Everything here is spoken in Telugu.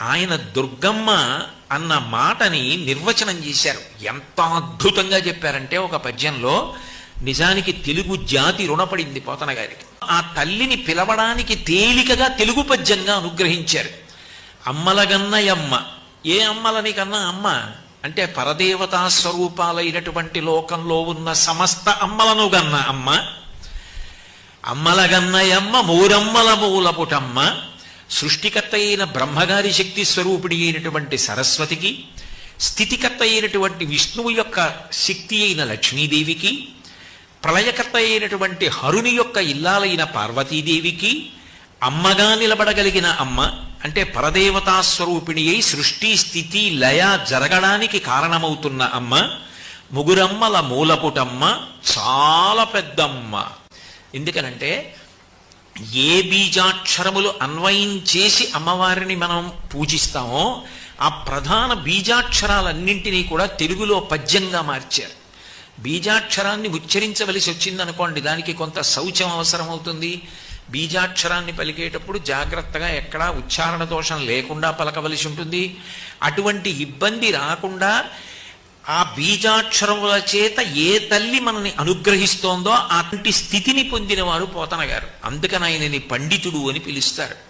ఆయన దుర్గమ్మ అన్న మాటని నిర్వచనం చేశారు. ఎంత అద్భుతంగా చెప్పారంటే ఒక పద్యంలో, నిజానికి తెలుగు జాతి రుణపడింది పోతన గారికి. ఆ తల్లిని పిలవడానికి తేలికగా తెలుగు పద్యంగా అనుగ్రహించారు. అమ్మలగన్నయమ్మ. ఏ అమ్మలని కన్నా అమ్మ అంటే పరదేవతా స్వరూపాలైనటువంటి లోకంలో ఉన్న సమస్త అమ్మలను గన్న అమ్మ. అమ్మలగన్నయమ్మ మూరమ్మల మూలపుటమ్మ. సృష్టికర్త అయిన బ్రహ్మగారి శక్తి స్వరూపిణి అయినటువంటి సరస్వతికి, స్థితికర్త అయినటువంటి విష్ణువు యొక్క శక్తి అయిన లక్ష్మీదేవికి, ప్రళయకర్త అయినటువంటి హరుని యొక్క ఇల్లాలైన పార్వతీదేవికి అమ్మగా నిలబడగలిగిన అమ్మ అంటే పరదేవతా స్వరూపిణి అయి సృష్టి స్థితి లయ జరగడానికి కారణమవుతున్న అమ్మ. ముగురమ్మల మూలపుటమ్మ, చాలా పెద్దమ్మ. ఎందుకనంటే ఏ బీజాక్షరములు అన్వయం చేసి అమ్మవారిని మనం పూజిస్తామో ఆ ప్రధాన బీజాక్షరాలన్నింటినీ కూడా తెలుగులో పద్యంగా మార్చారు. బీజాక్షరాన్ని ఉచ్చరించవలసి వచ్చిందనుకోండి, దానికి కొంత శౌచం అవసరం అవుతుంది. బీజాక్షరాన్ని పలికేటప్పుడు జాగ్రత్తగా ఎక్కడా ఉచ్చారణ దోషం లేకుండా పలకవలసి ఉంటుంది. అటువంటి ఇబ్బంది రాకుండా ఆ బీజాక్షరముల చేత ఏ తల్లి మనల్ని అనుగ్రహిస్తోందో అటువంటి స్థితిని పొందినవారు పోతన గారు. అందుకని ఆయనని పండితుడు అని పిలుస్తారు.